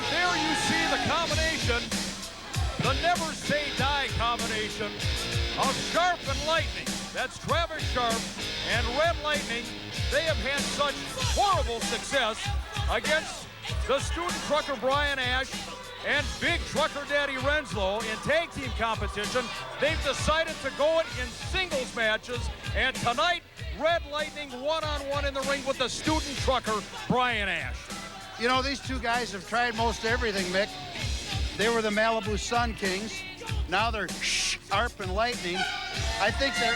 And there you see the combination, the never say die combination of Sharp and Lightning. That's Travis Sharp and Red Lightning. They have had such horrible success against the student trucker Brian Ash and big trucker Daddy Renslow in tag team competition. They've decided to go it in singles matches, and tonight Red Lightning one-on-one in the ring with the student trucker Brian Ash. You know, these two guys have tried most everything, Mick. They were the Malibu Sun Kings. Now they're Sharp and Lightning. I think they're...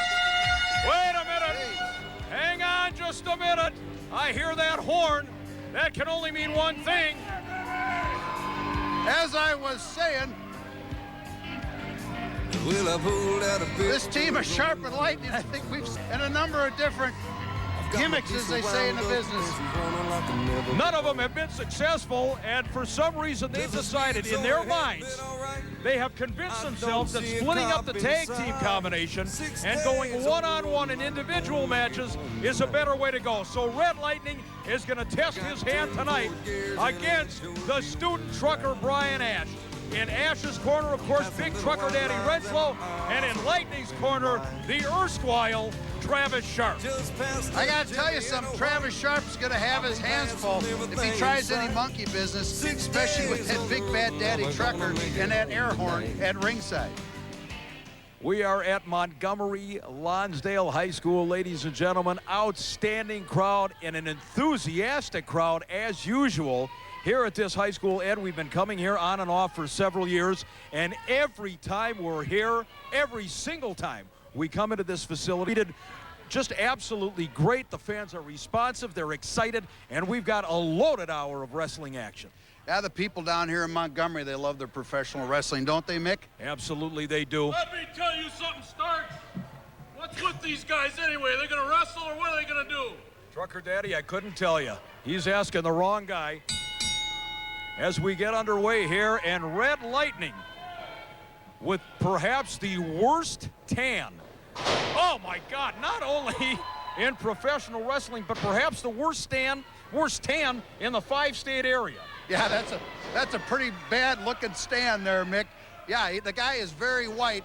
Wait a minute. Hang on just a minute. I hear that horn. That can only mean one thing. As I was saying, this team of Sharp and Lightning, I think we've seen a number of different gimmicks, as they say in the business. None of them have been successful, and for some reason they've decided in their minds, they have convinced themselves that splitting up the tag team combination and going one-on-one in individual matches is a better way to go. So Red Lightning is going to test his hand tonight against the student trucker Brian Ash. In Ash's corner, of course, big trucker Daddy Renslow, and in Lightning's corner, the erstwhile Travis Sharp. I got to tell you something, Travis Sharp's going to have his hands full if he tries any monkey business, especially with that big bad Daddy trucker and that air horn at ringside. We are at Montgomery Lonsdale High School, ladies and gentlemen. Outstanding crowd and an enthusiastic crowd as usual here at this high school. Ed, we've been coming here on and off for several years, and every time we're here, every single time we come into this facility, just absolutely great. The fans are responsive, they're excited, and we've got a loaded hour of wrestling action. Yeah, the people down here in Montgomery, they love their professional wrestling, don't they, Mick? Absolutely they do. Let me tell you something, Starks. What's with these guys anyway? Are they going to wrestle or what are they going to do? Trucker Daddy, I couldn't tell you. He's asking the wrong guy. As we get underway here, and Red Lightning with perhaps the worst tan. Oh my God, not only in professional wrestling, but perhaps the worst tan in the 5-state area. Yeah, that's a pretty bad looking stand there, Mick. Yeah, the guy is very white,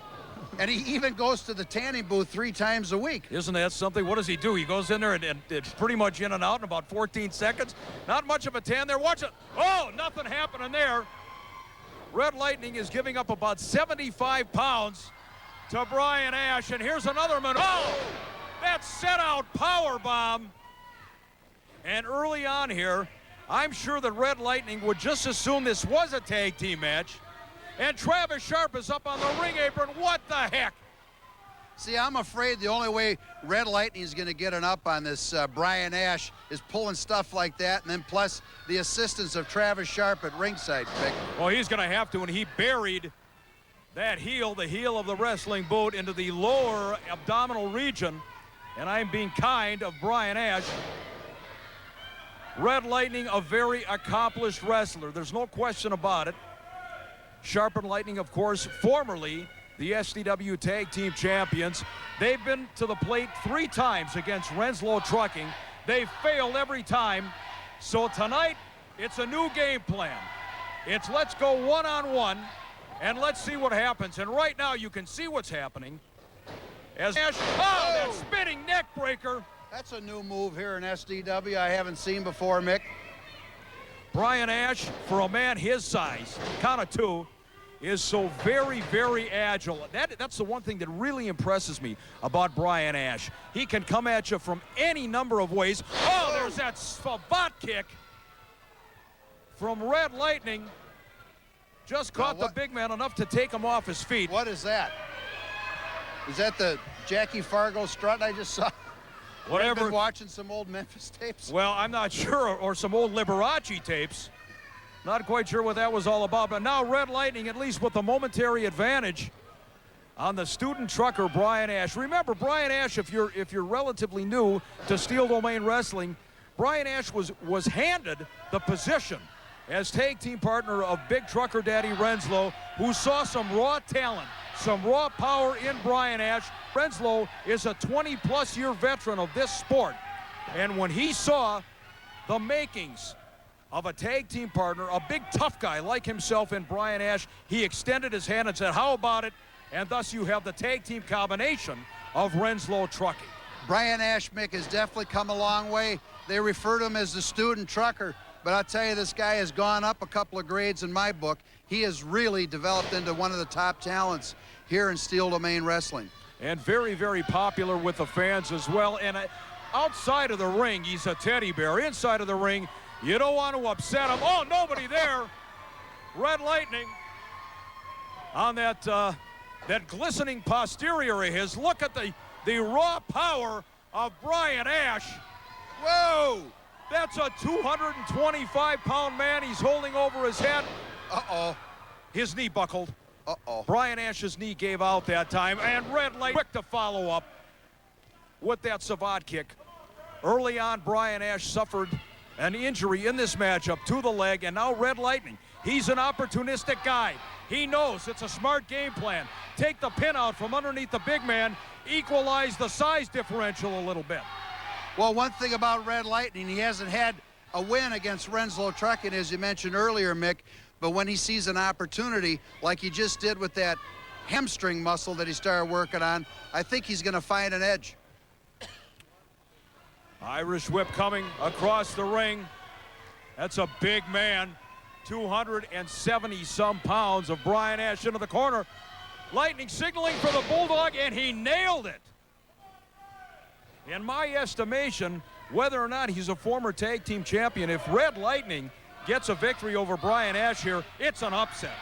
and he even goes to the tanning booth 3 times a week. Isn't that something? What does he do? He goes in there and it's pretty much in and out in about 14 seconds. Not much of a tan there. Watch it. Oh, nothing happening there. Red Lightning is giving up about 75 pounds to Brian Ash, and here's another minute. Oh, that set out power bomb. And early on here, I'm sure that Red Lightning would just assume this was a tag team match. And Travis Sharp is up on the ring apron. What the heck? See, I'm afraid the only way Red Lightning is going to get an up on this Brian Ash is pulling stuff like that, and then plus the assistance of Travis Sharp at ringside, Mick. Well, he's going to have to, and he buried that heel, the heel of the wrestling boot, into the lower abdominal region. And I'm being kind of Brian Ash. Red Lightning, a very accomplished wrestler. There's no question about it. Sharp and Lightning, of course, formerly the SDW Tag Team Champions. They've been to the plate 3 times against Renslow Trucking. They've failed every time. So tonight, it's a new game plan. It's let's go one-on-one, and let's see what happens. And right now, you can see what's happening. As Ash, that spinning neck breaker. That's a new move here in SDW I haven't seen before, Mick. Brian Ash, for a man his size, count of 2, is so very, very agile. That's the one thing that really impresses me about Brian Ash. He can come at you from any number of ways. Oh, there's that spot kick from Red Lightning. Just caught the big man enough to take him off his feet. What is that? Is that the Jackie Fargo strut I just saw? Whatever. I've been watching some old Memphis tapes. Well, I'm not sure, or some old Liberace tapes. Not quite sure what that was all about, but now Red Lightning, at least with the momentary advantage on the student trucker Brian Ash. Remember, Brian Ash, if you're relatively new to Steel Domain Wrestling, Brian Ash was handed the position as tag team partner of big trucker Daddy Renslow, who saw some raw talent, some raw power in Brian Ash. Renslow is a 20-plus year veteran of this sport, and when he saw the makings of a tag team partner, a big tough guy like himself in Brian Ash. He extended his hand and said, how about it? And thus you have the tag team combination of Renslow Trucking. Brian Ash, Mick, has definitely come a long way. They refer to him as the student trucker, but I'll tell you, this guy has gone up a couple of grades in my book. He has really developed into one of the top talents here in Steel Domain Wrestling. And very, very popular with the fans as well. And outside of the ring, he's a teddy bear. Inside of the ring, you don't want to upset him. Oh, nobody there. Red Lightning on that glistening posterior of his. Look at the raw power of Brian Ash. Whoa! That's a 225-pound man he's holding over his head. Uh-oh. His knee buckled. Uh-oh. Brian Ash's knee gave out that time, and Red Lightning quick to follow up with that savate kick. Early on, Brian Ash suffered an injury in this matchup to the leg, and now Red Lightning, he's an opportunistic guy. He knows it's a smart game plan. Take the pin out from underneath the big man, equalize the size differential a little bit. Well, one thing about Red Lightning, he hasn't had a win against Renslow Trucking, as you mentioned earlier, Mick, but when he sees an opportunity, like he just did with that hamstring muscle that he started working on, I think he's going to find an edge. Irish whip coming across the ring. That's a big man, 270-some pounds of Brian Ash into the corner. Lightning signaling for the Bulldog, and he nailed it. In my estimation, whether or not he's a former tag team champion, if Red Lightning gets a victory over Brian Ash here, it's an upset.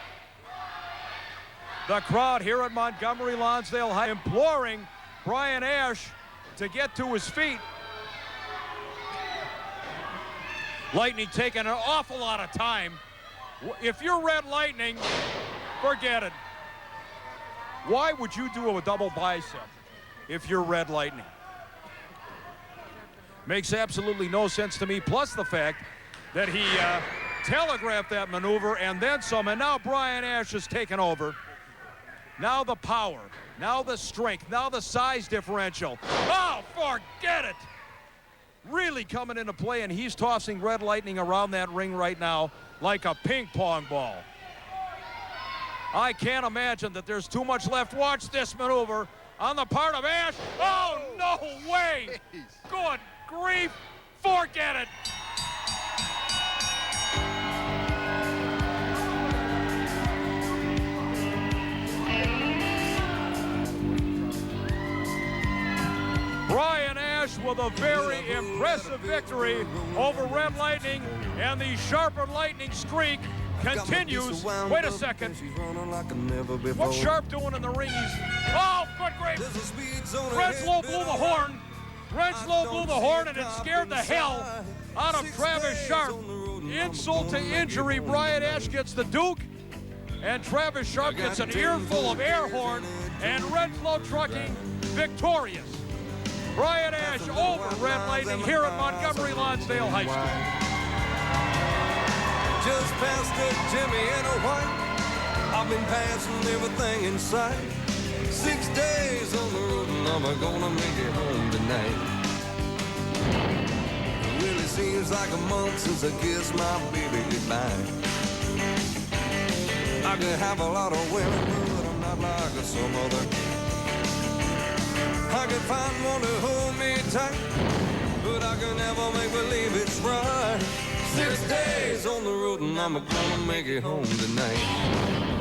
The crowd here at Montgomery Lonsdale High imploring Brian Ash to get to his feet. Lightning taking an awful lot of time. If you're Red Lightning, forget it. Why would you do a double bicep if you're Red Lightning? Makes absolutely no sense to me, plus the fact that he telegraphed that maneuver and then some, and now Brian Ash has taken over. Now the power, now the strength, now the size differential. Oh, forget it! Really coming into play, and he's tossing Red Lightning around that ring right now like a ping pong ball. I can't imagine that there's too much left. Watch this maneuver on the part of Ash. Oh, no way! Good grief, forget it! Brian Ash with a very impressive victory over Red Lightning, and the Sharper Lightning streak continues. Wait a second. What's Sharp doing in the ring? Oh, good grief! Renslow blew the horn. Renslow blew the horn, and it scared the hell out of Travis Sharp. Insult to injury, Brian Ash gets the Duke, and Travis Sharp gets an earful of air horn, and Renslow Trucking victorious. Brian Ash over Red Lightning here at Montgomery Lonsdale High School. Just past the Jimmy and a white, I've been passing everything in sight. 6 days on the road and I'm gonna make it home tonight. It really seems like a month since I kissed my baby goodbye. I could have a lot of women, but I'm not like some other. I could find one to hold me tight, but I can never make believe it's right. 6 days on the road and I'm gonna make it home tonight.